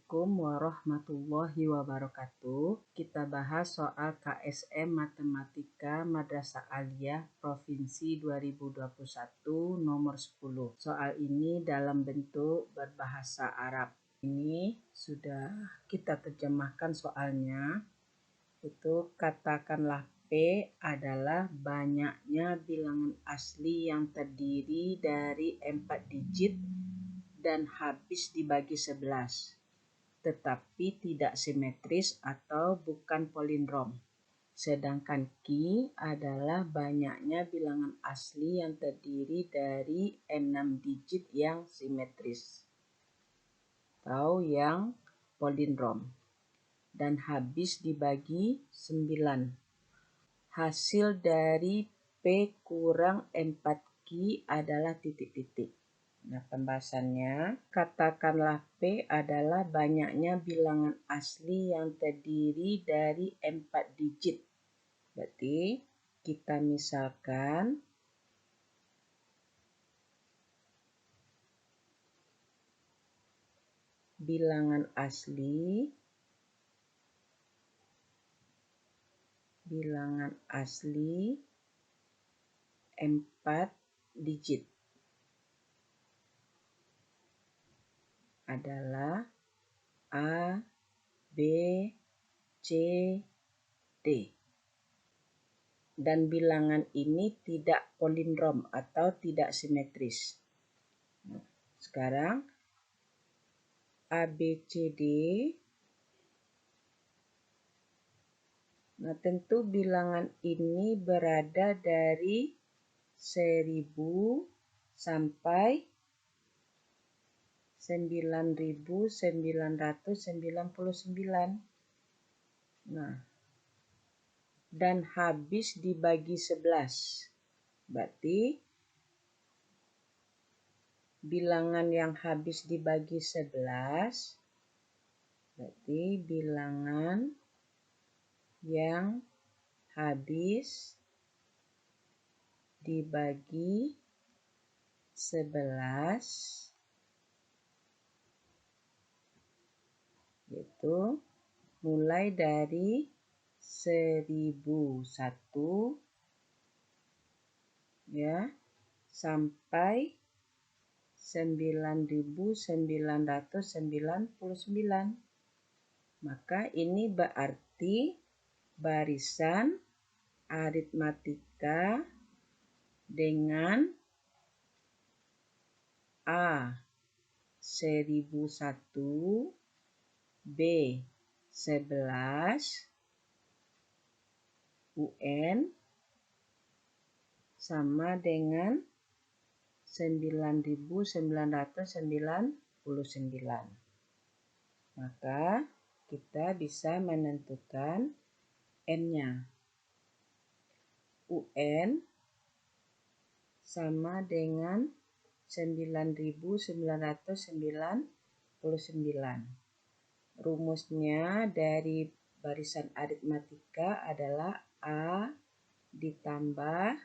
Assalamualaikum warahmatullahi wabarakatuh. Kita bahas soal KSM Matematika Madrasah Aliyah Provinsi 2021 nomor 10. Soal ini dalam bentuk berbahasa Arab. Ini sudah kita terjemahkan soalnya. Itu katakanlah P adalah banyaknya bilangan asli yang terdiri dari 4 digit dan habis dibagi 11, tetapi tidak simetris atau bukan palindrom. Sedangkan Q adalah banyaknya bilangan asli yang terdiri dari 6 digit yang simetris atau yang palindrom dan habis dibagi 9. Hasil dari P kurang 4Q adalah titik-titik. Nah, pembahasannya, katakanlah P adalah banyaknya bilangan asli yang terdiri dari 4 digit. Berarti kita misalkan bilangan asli 4 digit adalah A, B, C, D. Dan bilangan ini tidak palindrom atau tidak simetris. Nah, sekarang A, B, C, D. Nah, tentu bilangan ini berada dari 1000 sampai 9999. Nah, dan habis dibagi 11. Berarti bilangan yang habis dibagi 11 berarti bilangan yang habis dibagi 11 yaitu mulai dari 1001 ya sampai 9999. Maka ini berarti barisan aritmatika dengan A 1001, B 11, UN sama dengan 9999. Maka kita bisa menentukan N-nya. UN sama dengan 9999. Rumusnya dari barisan aritmatika adalah A ditambah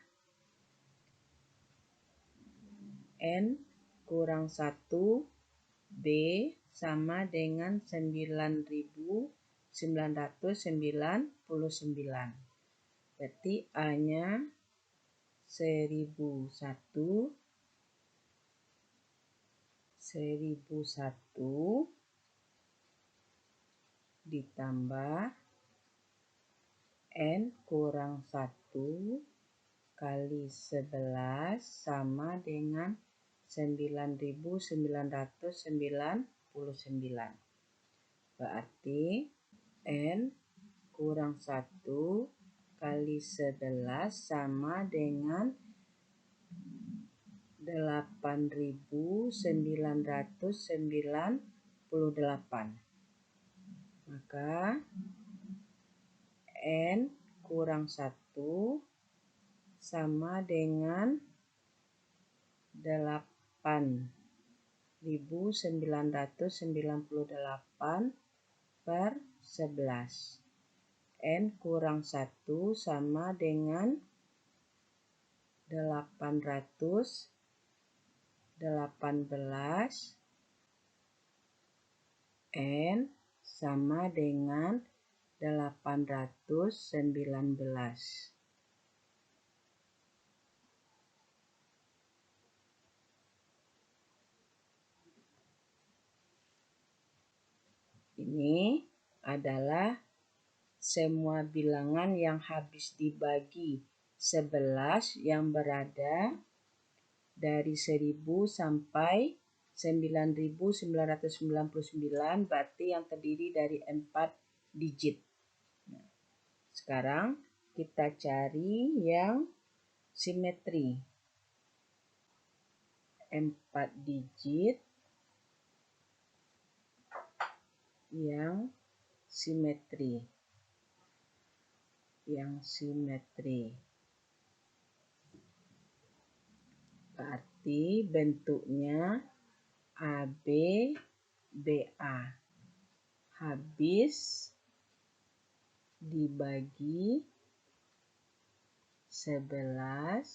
N kurang 1 B sama dengan 9999. Berarti A-nya 1001 ditambah N kurang 1 kali 11 sama dengan 9999. Berarti N kurang 1 kali 11 sama dengan 8998. Maka N kurang 1 sama dengan 8998 per 11. N kurang 1 sama dengan 818 N sama dengan 819. Ini adalah semua bilangan yang habis dibagi 11 yang berada dari 1000 sampai 9999, berarti yang terdiri dari 4 digit. Sekarang kita cari yang simetri. 4 digit yang simetri. Berarti bentuknya AB BA. Habis dibagi 11,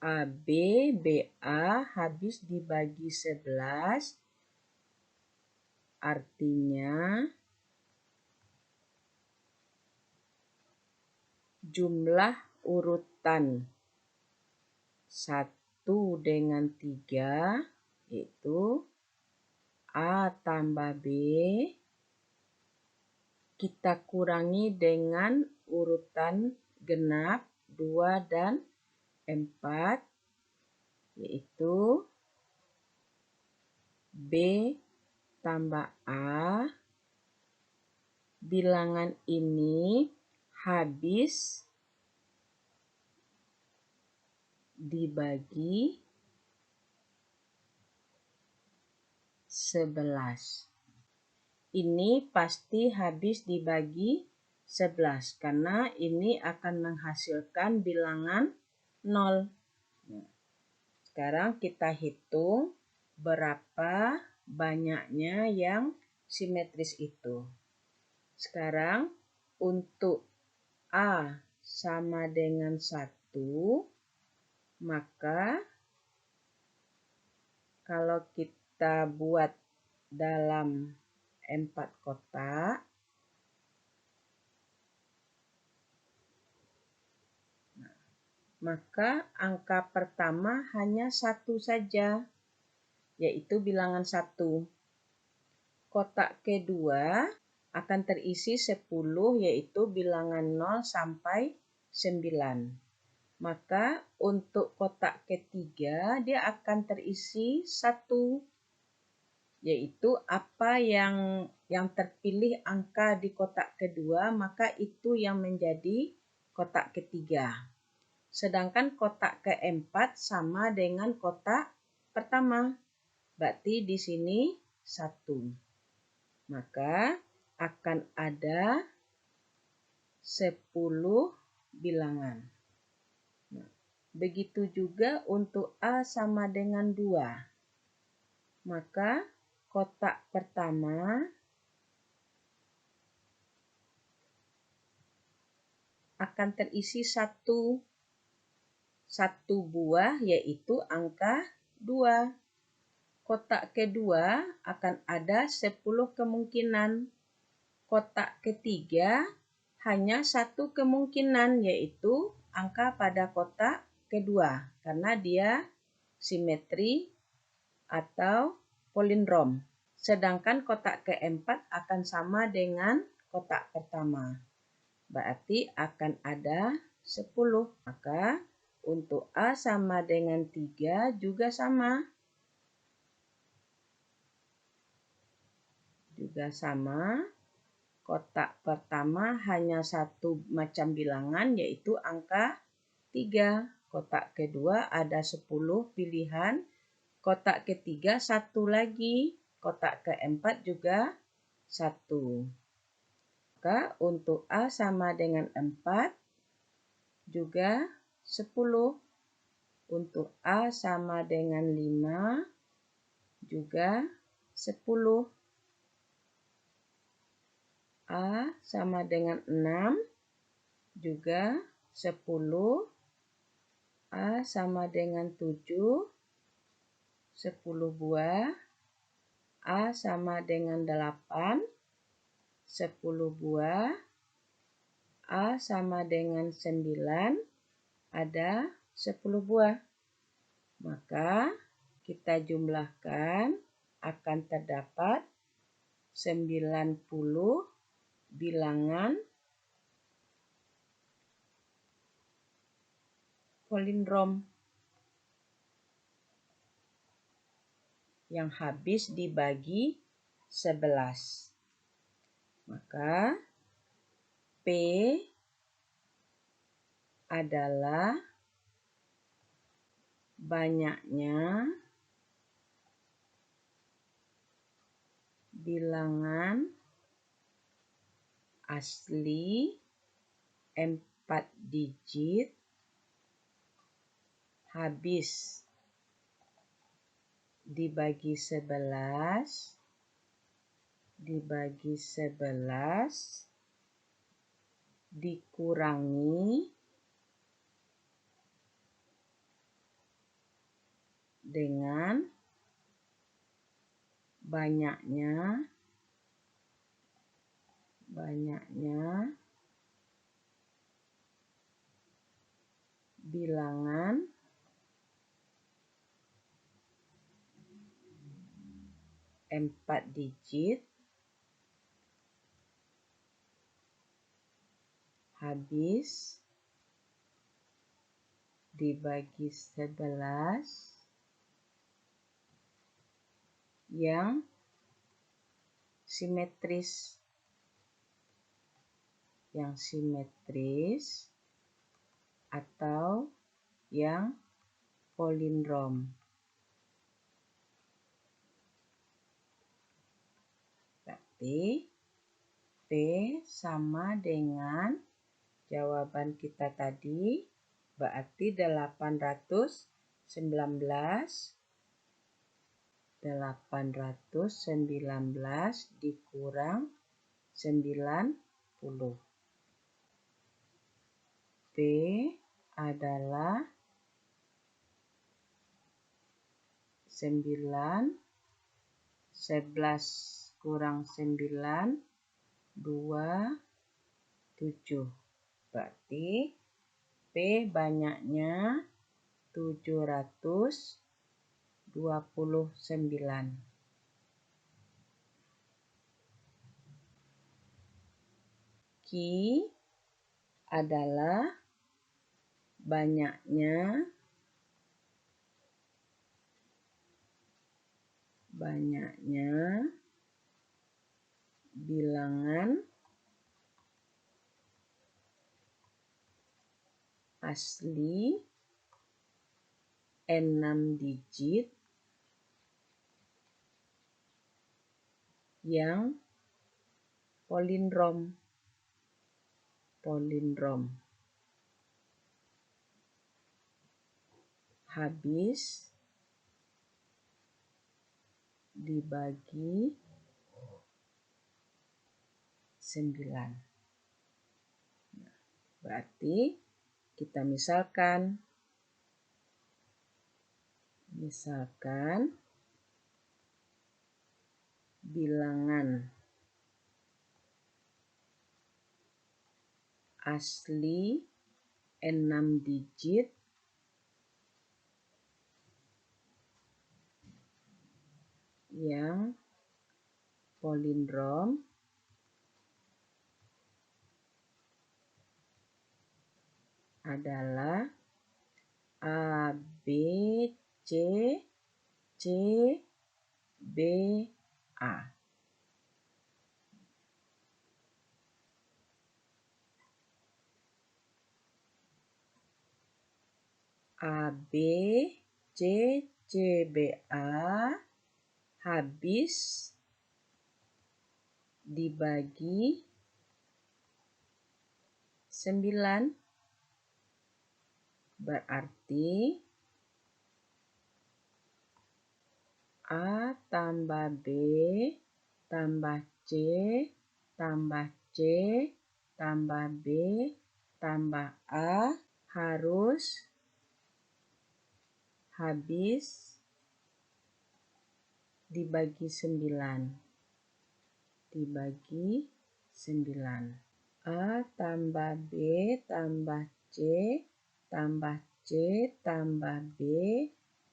AB BA habis dibagi 11, artinya jumlah urutan 1 dengan 3 yaitu A tambah B, kita kurangi dengan urutan genap 2 dan 4, yaitu B tambah A. Bilangan ini habis dibagi 11. Ini pasti habis dibagi 11 karena ini akan menghasilkan bilangan 0. Sekarang kita hitung berapa banyaknya yang simetris itu. Sekarang untuk A sama dengan 1, maka kalau kita buat dalam 4 kotak, maka angka pertama hanya 1 saja, yaitu bilangan 1. Kotak kedua akan terisi 10, yaitu bilangan 0 sampai 9. Maka untuk kotak ketiga dia akan terisi 1, yaitu apa yang terpilih angka di kotak kedua, maka itu yang menjadi kotak ketiga. Sedangkan kotak keempat sama dengan kotak pertama, berarti di sini 1. Maka akan ada 10 bilangan. Begitu juga untuk A sama dengan 2. Maka kotak pertama akan terisi 1 buah, yaitu angka 2. Kotak kedua akan ada 10 kemungkinan. Kotak ketiga hanya 1 kemungkinan, yaitu angka pada kotak kedua karena dia simetri atau palindrom. Sedangkan kotak keempat akan sama dengan kotak pertama. Berarti akan ada 10. Maka untuk A sama dengan 3 juga sama. Kotak pertama hanya 1 macam bilangan, yaitu angka 3. Kotak kedua ada 10 pilihan. Kotak ketiga 1 lagi. Kotak keempat juga 1. Maka untuk A sama dengan 4 juga 10. Untuk A sama dengan 5 juga 10. A sama dengan 6 juga 10. A sama dengan 7, 10 buah. A sama dengan 8. 10 buah. A sama dengan 9. Ada 10 buah. Maka kita jumlahkan akan terdapat 90 bilangan palindrom yang habis dibagi 11. Maka P adalah banyaknya bilangan asli 4 digit habis dibagi 11 dikurangi dengan banyaknya bilangan empat digit habis dibagi 11 yang simetris. Atau yang palindrom. Berarti P sama dengan jawaban kita tadi, berarti 819 dikurang 90. P adalah 9, 11 kurang 9, 2, 7. Berarti P banyaknya 729. Q adalah banyaknya bilangan asli 6 digit yang palindrom. Habis dibagi 9. Berarti kita misalkan bilangan asli 6 digit yang palindrom adalah A, B, C, C, B, A. A, B, C, C, B, A habis dibagi 9. Berarti A tambah B tambah C tambah C tambah B tambah A harus habis dibagi 9. Dibagi 9. A tambah B tambah C tambah C tambah B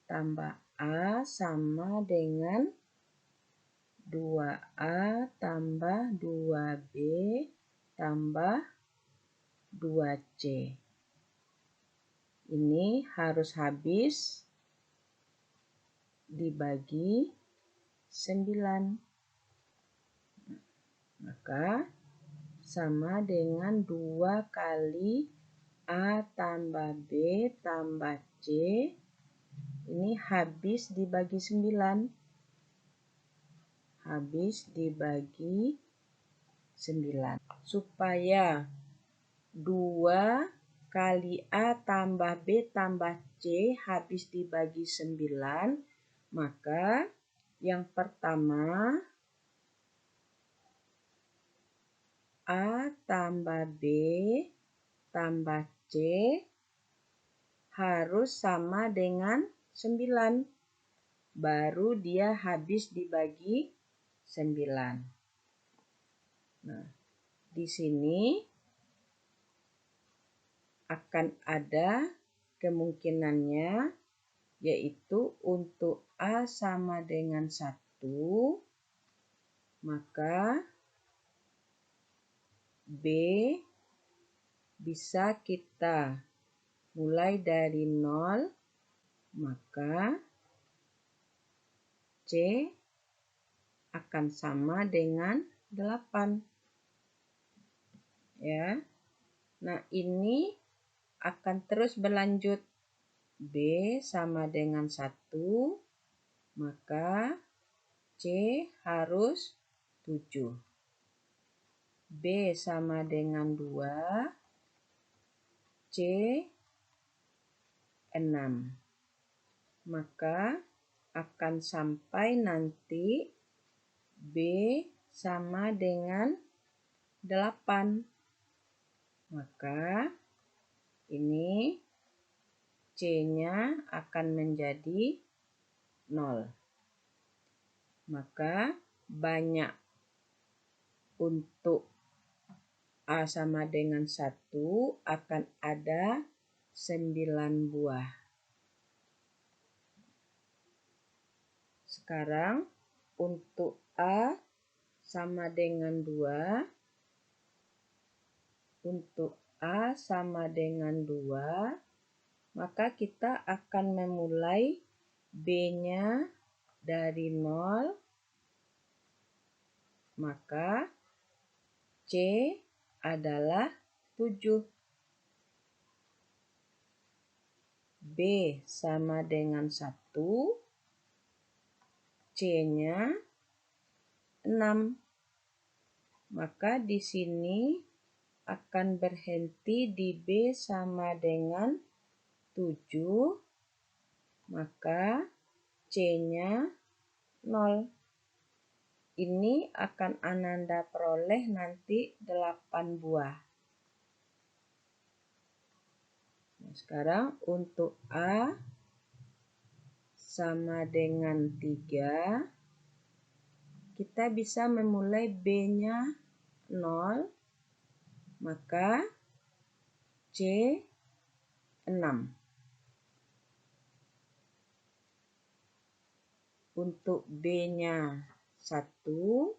tambah A sama dengan 2A tambah 2B tambah 2C. Ini harus habis dibagi 9. Maka sama dengan 2 kali A tambah B tambah C. Ini habis dibagi 9. Habis dibagi 9. Supaya 2 kali A tambah B tambah C habis dibagi 9, maka yang pertama A tambah B tambah C harus sama dengan 9. Baru dia habis dibagi 9. Nah, di sini akan ada kemungkinannya, yaitu untuk A sama dengan 1, maka B bisa kita mulai dari 0, maka C akan sama dengan 8. Ya. Nah, ini akan terus berlanjut. B sama dengan 1, maka C harus 7. B sama dengan 2, C 6. Maka akan sampai nanti B sama dengan 8. Maka ini C-nya akan menjadi 0. Maka banyak untuk A sama dengan 1 akan ada 9 buah. Sekarang untuk A sama dengan 2, untuk A sama dengan 2, maka kita akan memulai B-nya dari 0, maka C adalah 7. B sama dengan 1, C-nya 6. Maka di sini akan berhenti di B sama dengan 7, maka C-nya 0. Ini akan Ananda peroleh nanti 8 buah. Nah, sekarang untuk A sama dengan 3, kita bisa memulai B-nya 0, maka C 6. Untuk B-nya 1,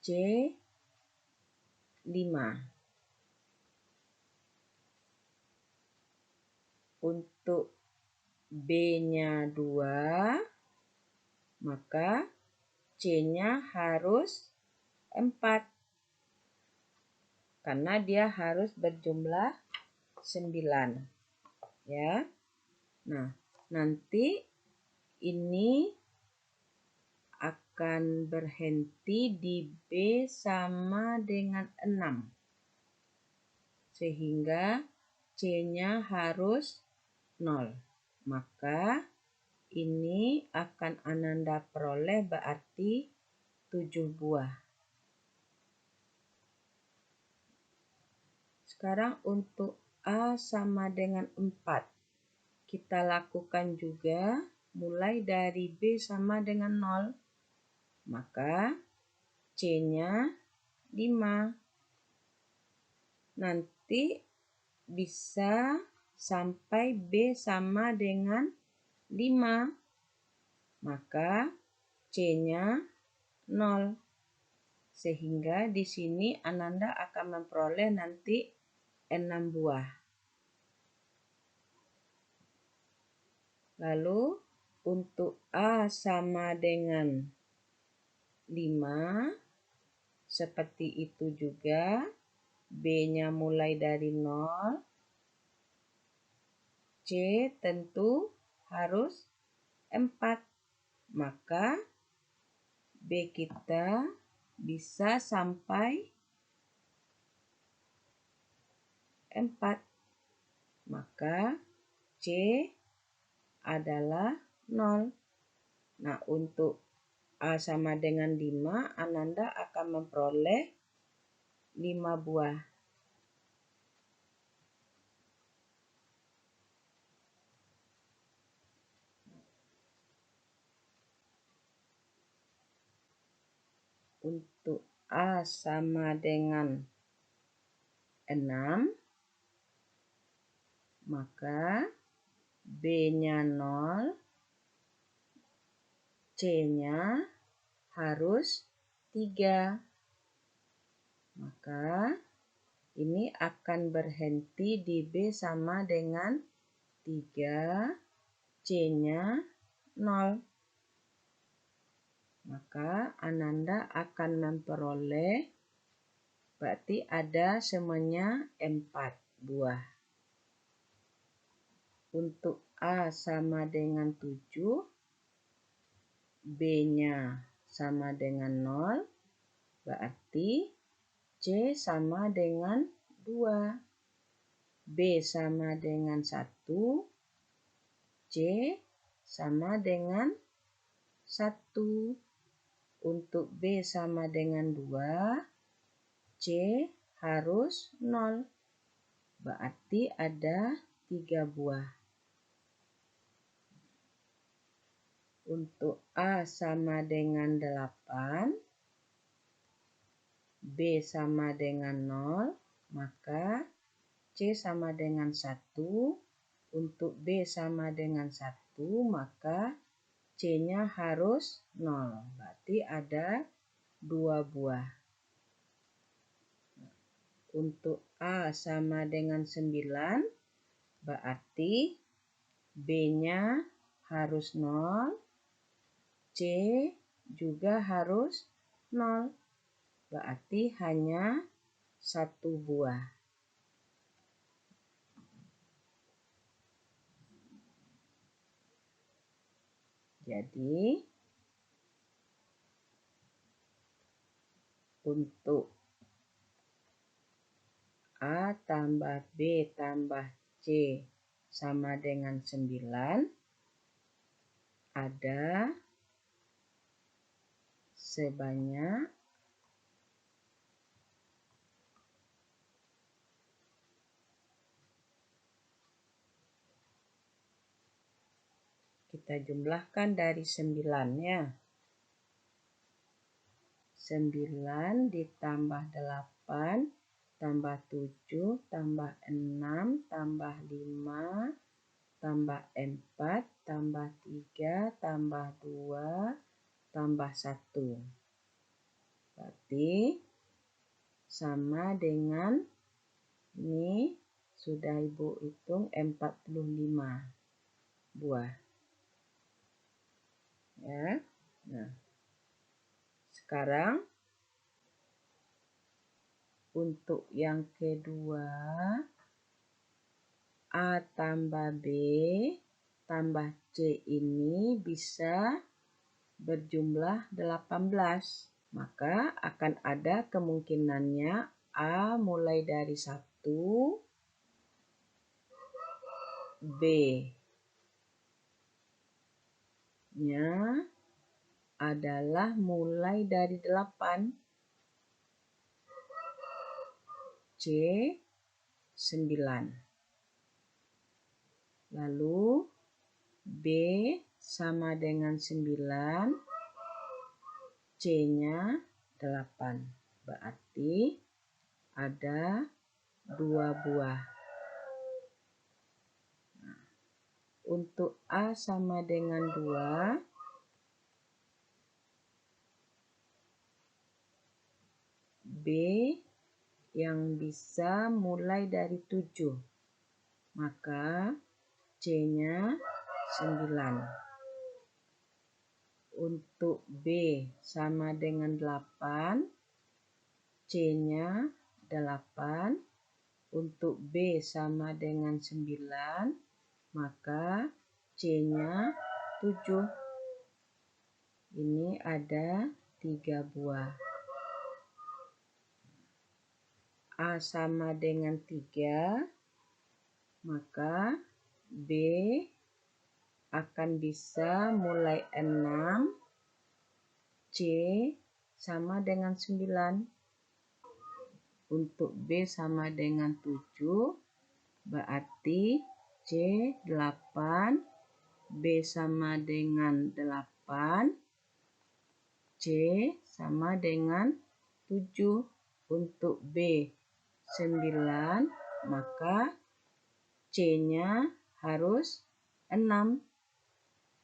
C 5. Untuk B-nya 2, maka C-nya harus 4. Karena dia harus berjumlah 9. Ya. Nah, nanti ini akan berhenti di B sama dengan 6. Sehingga C-nya harus 0. Maka ini akan Ananda peroleh berarti 7 buah. Sekarang untuk A sama dengan 4. Kita lakukan juga mulai dari B sama dengan 0, maka C-nya 5. Nanti bisa sampai B sama dengan 5, maka C-nya 0. Sehingga di sini Ananda akan memperoleh nanti 6 buah. Lalu untuk A sama dengan 5, seperti itu juga. B-nya mulai dari 0. C tentu harus 4. Maka B kita bisa sampai 4. Maka C adalah 0. Nah, untuk A sama dengan 5, Ananda akan memperoleh 5 buah. Untuk A sama dengan 6, maka B-nya 0, C-nya harus 3. Maka ini akan berhenti di B sama dengan 3, C-nya 0. Maka Ananda akan memperoleh, berarti ada semuanya 4 buah. Untuk A sama dengan 7, B-nya sama dengan 0, berarti C sama dengan 2, B sama dengan 1, C sama dengan 1. Untuk B sama dengan 2, C harus 0. Berarti ada 3 buah. Untuk A sama dengan 8, B sama dengan 0, maka C sama dengan 1. Untuk B sama dengan 1, maka C-nya harus 0. Berarti ada 2 buah. Untuk A sama dengan 9, berarti B-nya harus 0, C juga harus 0. Berarti hanya 1 buah. Jadi untuk A tambah B tambah C sama dengan 9, ada sebanyak kita jumlahkan dari 9-nya. 9 ditambah 8 tambah 7 tambah 6 tambah 5 tambah 4 tambah 3 tambah 2 tambah 1. Berarti sama dengan, ini sudah Ibu hitung, 45 buah. Ya. Nah, sekarang untuk yang kedua, A tambah B tambah C ini bisa berjumlah 18. Maka akan ada kemungkinannya A mulai dari 1, B-nya adalah mulai dari 8, C 9. Lalu B sama dengan 9, C-nya 8. Berarti ada 2 buah. Untuk A sama dengan 2, B yang bisa mulai dari 7, maka C-nya 9. Untuk B sama dengan 8, C-nya 8. Untuk B sama dengan 9, maka C-nya 7. Ini ada 3 buah. A sama dengan 3, maka B akan bisa mulai 6, C sama dengan 9. Untuk B sama dengan 7, berarti C 8, B sama dengan 8, C sama dengan 7. Untuk B 9, maka C-nya harus 6.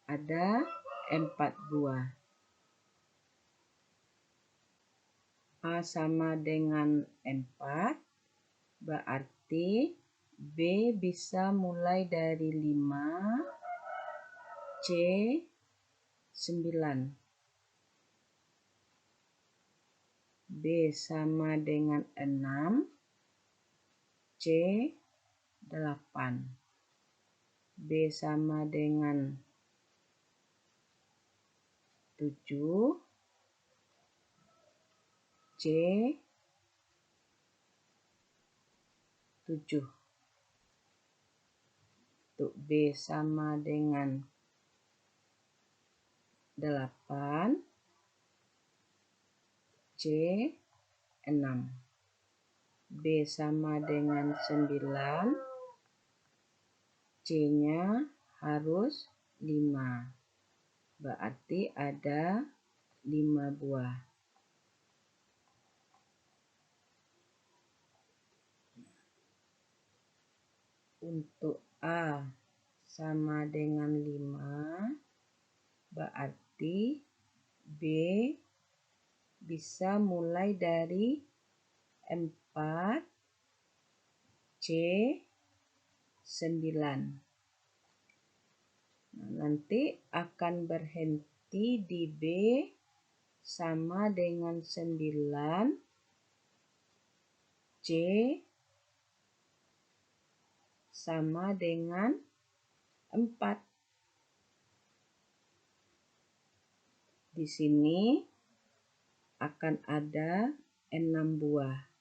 Ada 4 buah. A sama dengan 4, berarti B bisa mulai dari 5, C 9. B sama dengan 6, C 8. B sama dengan 7, C 7. Untuk B sama dengan 8, C 6. B sama dengan 9, C-nya harus 5. Berarti ada 5 buah. Untuk A sama dengan 5, berarti B bisa mulai dari 4, C 9. Nanti akan berhenti di B sama dengan 9, C sama dengan 4. Di sini akan ada 6 buah.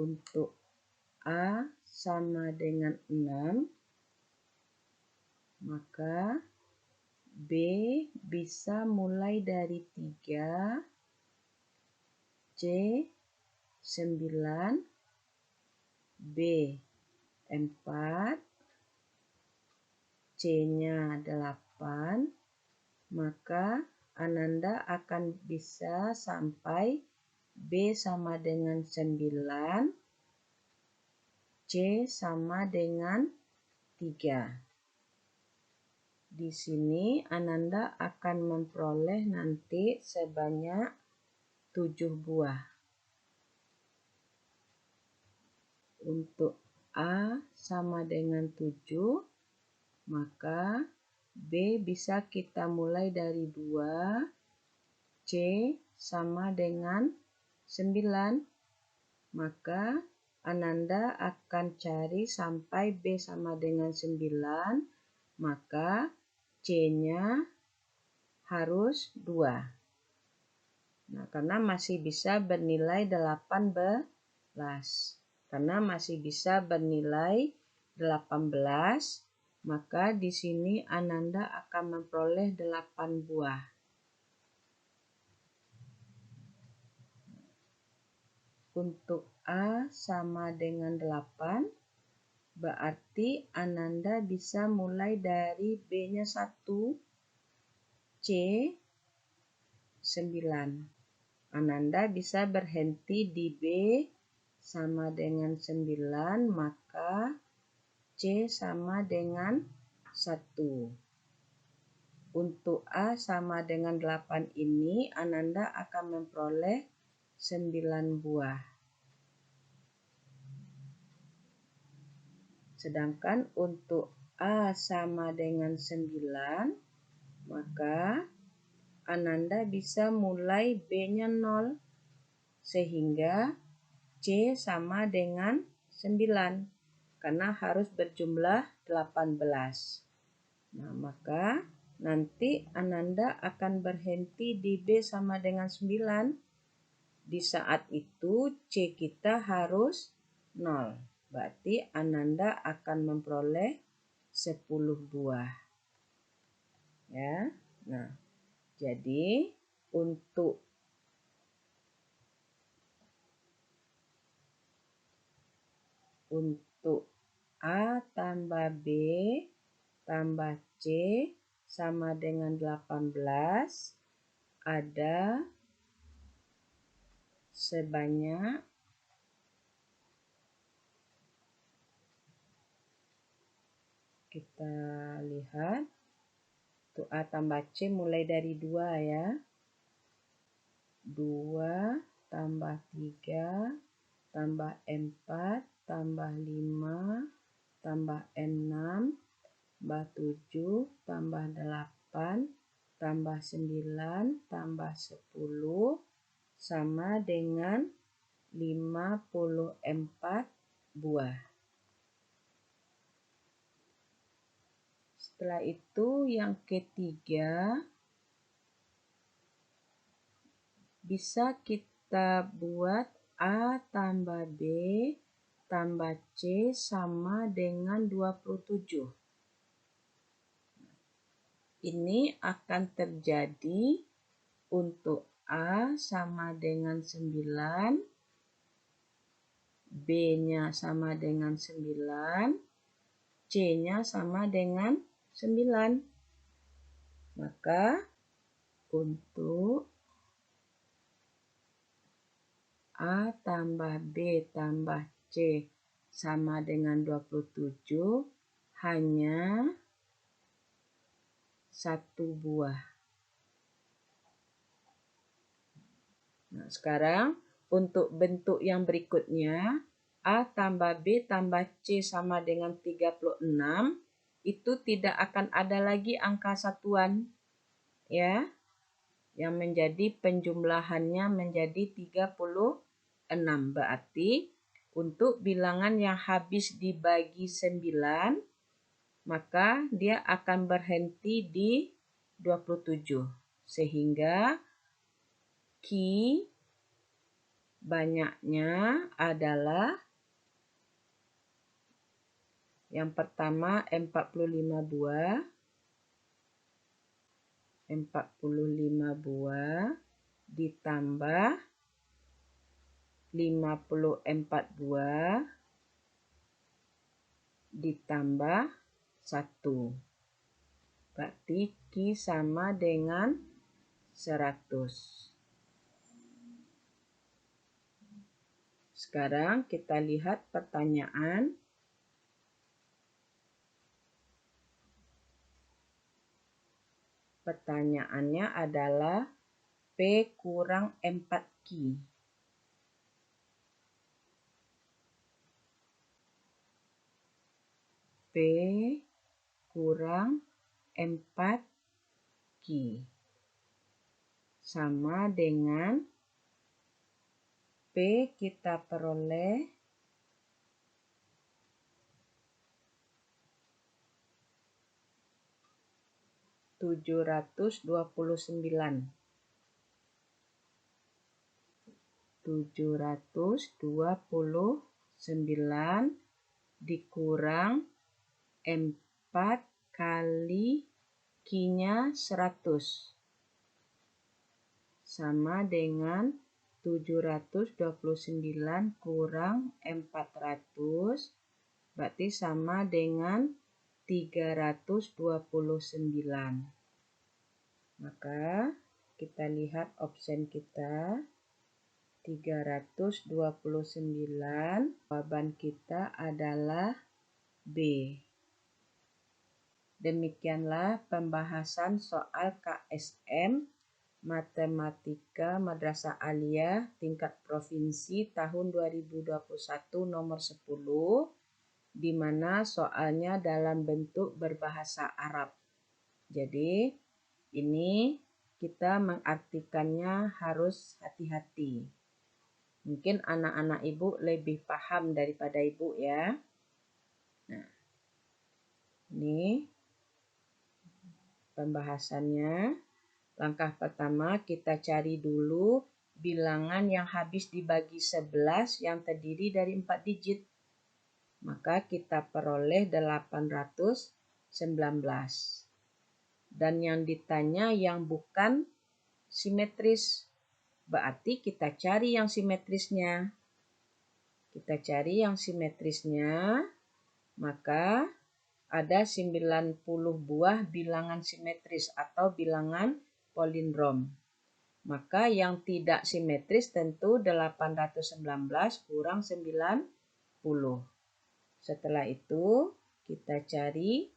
Untuk A sama dengan 6, maka B bisa mulai dari 3, C 9, B 4, C-nya 8, maka Ananda akan bisa sampai B sama dengan 9, C sama dengan 3. Di sini Ananda akan memperoleh nanti sebanyak 7 buah. Untuk A sama dengan 7, maka B bisa kita mulai dari 2, C sama dengan 9, maka Ananda akan cari sampai B sama dengan 9, maka C-nya harus 2. Nah, karena masih bisa bernilai 18. Karena masih bisa bernilai 18, maka di sini Ananda akan memperoleh 8 buah. Untuk A sama dengan 8, Berarti Ananda bisa mulai dari B-nya 1, C 9. Ananda bisa berhenti di B sama dengan 9, maka C sama dengan 1. Untuk A sama dengan 8 ini, Ananda akan memperoleh 9 buah. Sedangkan untuk A sama dengan 9, maka Ananda bisa mulai B-nya 0, sehingga C sama dengan 9, karena harus berjumlah 18. Nah, maka nanti Ananda akan berhenti di B sama dengan 9. Di saat itu C kita harus 0. Berarti Ananda akan memperoleh 10 buah. Ya. Nah, jadi untuk A tambah B tambah C sama dengan 18 ada sebanyak kita lihat untuk A tambah C mulai dari 2 ya. 2 tambah 3 tambah 4 tambah 5 tambah 6 tambah 7 tambah 8 tambah 9 tambah 10 sama dengan 54 buah. Setelah itu yang ketiga bisa kita buat A tambah B tambah C sama dengan 27. Ini akan terjadi untuk A sama dengan 9, B-nya sama dengan 9, C-nya sama dengan 9. Maka untuk A tambah B tambah C sama dengan 27 hanya 1 buah. Nah, sekarang untuk bentuk yang berikutnya, A tambah B tambah C sama dengan 36, itu tidak akan ada lagi angka satuan, ya, yang menjadi penjumlahannya menjadi 36. Berarti untuk bilangan yang habis dibagi 9, maka dia akan berhenti di 27. Sehingga Q banyaknya adalah yang pertama 45 buah, 45 buah ditambah 54 buah ditambah 1. Berarti Q sama dengan 100. Sekarang kita lihat pertanyaan. Pertanyaannya adalah P kurang 4Q. P kurang 4Q sama dengan P kita peroleh 729. 729 dikurang 4 kali Q-nya 100 sama dengan 729 kurang 400 berarti sama dengan 329. Maka kita lihat option kita 329. Jawaban kita adalah B. Demikianlah pembahasan soal KSM Matematika Madrasah Aliyah tingkat provinsi tahun 2021 nomor 10, di mana soalnya dalam bentuk berbahasa Arab. Jadi ini kita mengartikannya harus hati-hati. Mungkin anak-anak ibu lebih paham daripada ibu ya. Nah, ini pembahasannya. Langkah pertama, kita cari dulu bilangan yang habis dibagi 11 yang terdiri dari 4 digit. Maka kita peroleh 819. Dan yang ditanya yang bukan simetris. Berarti kita cari yang simetrisnya. Kita cari yang simetrisnya, maka ada 90 buah bilangan simetris atau bilangan palindrom. Maka yang tidak simetris tentu 819 kurang 90. Setelah itu kita cari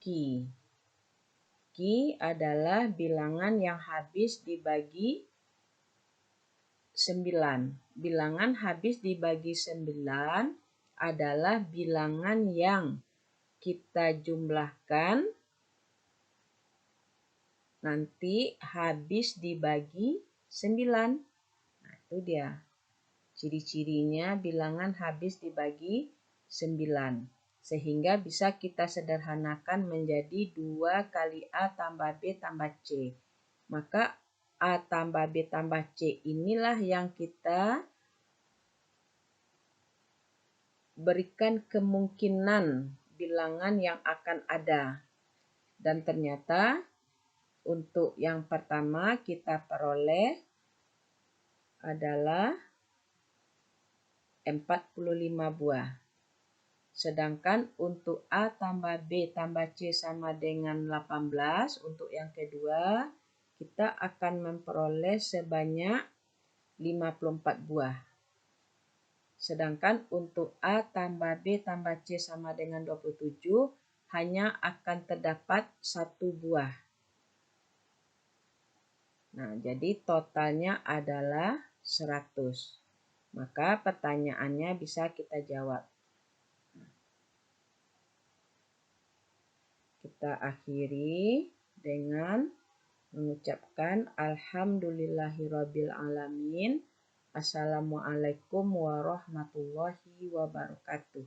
Ki. Ki adalah bilangan yang habis dibagi 9. Bilangan habis dibagi 9 adalah bilangan yang kita jumlahkan nanti habis dibagi 9. Nah, itu dia. Ciri-cirinya bilangan habis dibagi 9. Sehingga bisa kita sederhanakan menjadi 2 kali A tambah B tambah C. Maka A tambah B tambah C inilah yang kita berikan kemungkinan bilangan yang akan ada. Dan ternyata untuk yang pertama kita peroleh adalah 45 buah. Sedangkan untuk A tambah B tambah C sama dengan 18, untuk yang kedua kita akan memperoleh sebanyak 54 buah. Sedangkan untuk A tambah B tambah C sama dengan 27 hanya akan terdapat 1 buah. Nah, jadi totalnya adalah 100. Maka pertanyaannya bisa kita jawab. Kita akhiri dengan mengucapkan Alhamdulillahirabbil alamin. Assalamualaikum warahmatullahi wabarakatuh.